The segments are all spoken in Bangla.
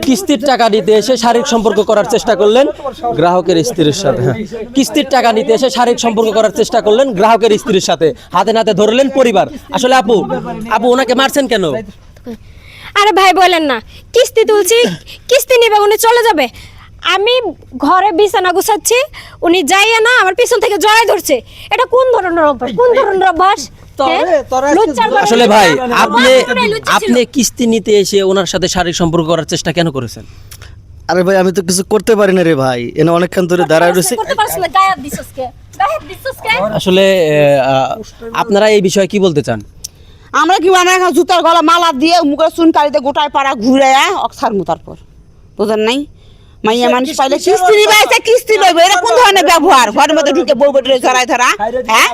কিস্তির টাকা নিতে এসে শারীরিক সম্পর্ক করার চেষ্টা করলেন গ্রাহকের স্ত্রীর সাথে। কিস্তির টাকা নিতে এসে শারীরিক সম্পর্ক করার চেষ্টা করলেন গ্রাহকের স্ত্রীর সাথে, হাতে নাতে ধরলেন পরিবার। আসলে আপু ওনাকে মারছেন কেন? আরে ভাই বলেন না, কিস্তি তুলছি, কিস্তি নিবে, উনি চলে যাবে। আমি ঘরে বিছানা গুছাচ্ছি, উনি যাইয়া না আমার পিছন থেকে জড়াই ধরছে। এটা কোন ধরনের অভ্যাস? কোন ধরনের অভ্যাস? আসলে ভাই আপনি কিস্তি নিতে এসে ওনার সাথে শারীরিক সম্পর্ক করার চেষ্টা কেন করেছেন? আরে ভাই আমি তো কিছু করতে পারি না রে ভাই, এনে অনেকক্ষণ ধরে দাঁড়ায় রয়েছে। আসলে আপনারা এই বিষয়ে কি বলতে চান? আমরা কি মানে জুতার গলা মালা দিয়ে মুখে চুনকারিতে গোটায় পাড়া ঘুরে অক্সার মুতার পর বুঝেন নাই? মাইয়া মানুষ পাইলে কিস্তি নিবাইছে, কিস্তি লইবে, এটা কোন ধরনের ব্যবহার? ঘরের মধ্যে ঢুকে বউ বেটে জড়াই ধরা। হ্যাঁ,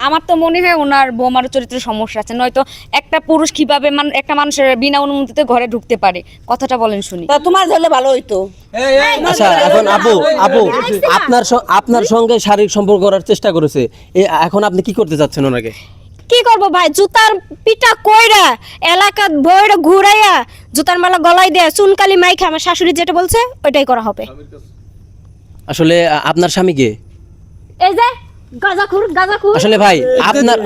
আমার তো মনে হয় ওনার বৌমার চরিত্রের সমস্যা আছে, নয়তো একটা পুরুষ কিভাবে একটা মানুষের বিনা অনুমতিতে ঘরে ঢুকতে পারে? কথাটা বলেন শুনি। তা তোমার ধরলে ভালো হইতো। আচ্ছা এখন আপু আপনার সঙ্গে শারীরিক সম্পর্ক করার চেষ্টা করেছে, এখন আপনি কি করতে চাচ্ছেন ওনাকে? কি করবো ভাই, জুতার পিটা কইরা এলাকা বইরা ঘুরাইয়া জুতার মালা গলায় দেয়া চুনকালি মাইখা আমার শাশুড়ি যেটা বলছে ওইটাই করা হবে। আসলে আপনার স্বামী কে? এই যে গাজাখুর। আসলে ভাই আপনার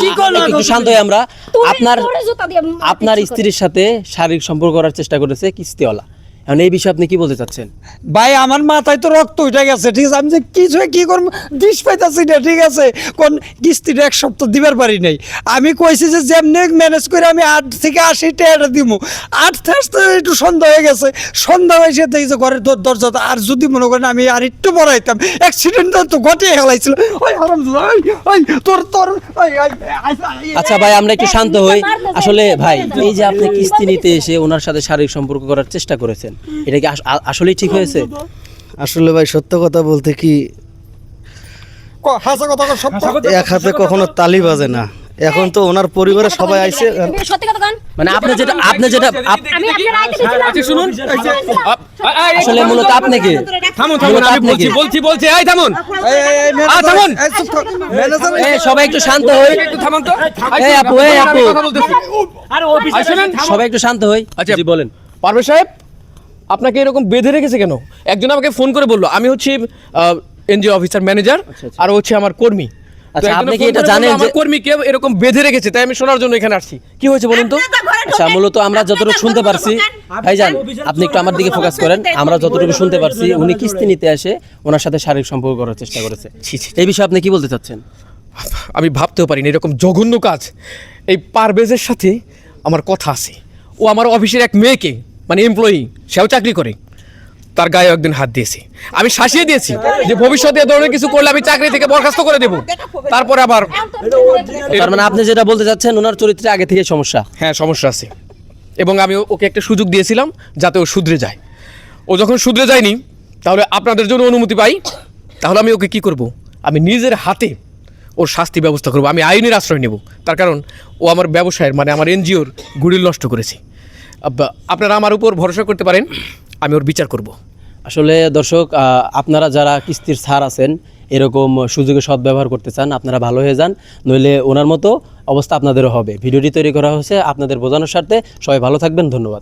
একটু শান্ত হই আমরা। আপনার স্ত্রীর সাথে শারীরিক সম্পর্ক করার চেষ্টা করেছে কিস্তিওয়ালা, এখন এই বিষয়ে আপনি কি বলতে চাচ্ছেন? ভাই আমার মাথায় তো রক্ত উঠে গেছে, ঠিক আছে? আমি যে কিছু কি করবো দিশ পাইতাছি না, ঠিক আছে? কোন কিস্তিটা এক সপ্তাহ দিবার পারি নাই। আমি কইছি যে যেমনি ম্যানেজ করে আমি 8 থেকে 80 টাকা দিব। 8 থেকে একটু সন্ধ্যা হয়ে গেছে, সন্ধ্যা হয়েছে দেখি যে ঘরের দরজা, আর যদি মনে করেন আমি আর একটু বড়াইতাম, অ্যাক্সিডেন্ট তো ঘটে হেলাইছিল। ওই আচ্ছা ভাই আমরা একটু শান্ত হই। আসলে ভাই এই যে আপনি কিস্তি নিতে এসে ওনার সাথে শারীরিক সম্পর্ক করার চেষ্টা করেছেন, এটা কি আসলেই ঠিক হয়েছে? আসলে ভাই সত্য কথা বলতে কি এক হাতে কখনো তালি বাজে না। এখন তো ওনার পরিবারের সবাই আইছে, মানে আপনি যেটা শুনুন, আসলে মূলত আপনি কি থামুন, আমি বলছি এই থামুন, সবাই একটু শান্ত হই। একটু থামুন তো। এই আপু সবাই একটু শান্ত হই। আচ্ছা জি বলেন। পারভেজ সাহেব, আপনাকে এরকম বেঁধে রেখেছে কেন? একজন আমাকে ফোন করে বললো আমি হচ্ছে এনজিও অফিসার ম্যানেজার, আর হচ্ছে আমার কর্মী। আচ্ছা আপনি কি এটা জানেন যে কর্মীকে এরকম বেঁধে রেখেছে? তাই আমি শোনার জন্য এখানে আসছি। কি হয়েছে বলুন তো? আচ্ছা মূলত আমরা যতটুকু শুনতে পারছি, ভাইজান আপনি একটু আমার দিকে ফোকাস করেন, আমরা যতটুকু শুনতে পারছি উনি কিস্তি নিতে আসে ওনার সাথে শারীরিক সম্পর্ক করার চেষ্টা করেছে। এই বিষয়ে আপনি কি বলতে চাচ্ছেন? আমি ভাবতেও পারিনি এরকম জঘন্য কাজ। এই পারভেজের সাথে আমার কথা আছে, ও আমার অফিসের এক মেয়েকে, মানে এমপ্লয়ি, সেও চাকরি করে, তার গায়ে একদিন হাত দিয়েছে। আমি শাসিয়ে দিয়েছি যে ভবিষ্যতে এ ধরনের কিছু করলে আমি চাকরি থেকে বরখাস্ত করে দেব। তারপরে আবার তার মানে আপনি যেটা বলতে চাচ্ছেন ওনার চরিত্রে আগে থেকে সমস্যা? হ্যাঁ সমস্যা আছে, এবং আমি ওকে একটা সুযোগ দিয়েছিলাম যাতে ও শুধরে যায়। ও যখন শুধরে যায়নি, তাহলে আপনাদের জন্য অনুমতি পাই, তাহলে আমি ওকে কি করব? আমি নিজের হাতে ওর শাস্তি ব্যবস্থা করব। আমি আইনের আশ্রয় নেব, তার কারণ ও আমার ব্যবসায়ের, মানে আমার এনজিওর গুড়িল নষ্ট করেছে। আপনারা আমার উপর ভরসা করতে পারেন, আমি ওর বিচার করব। আসলে দর্শক আপনারা যারা কিস্তির ছাড় আছেন, এরকম সুযোগে সদ্ব্যবহার করতে চান, আপনারা ভালো হয়ে যান, নইলে ওনার মতো অবস্থা আপনাদেরও হবে। ভিডিওটি তৈরি করা হয়েছে আপনাদের বোঝানোর স্বার্থে। সবাই ভালো থাকবেন, ধন্যবাদ।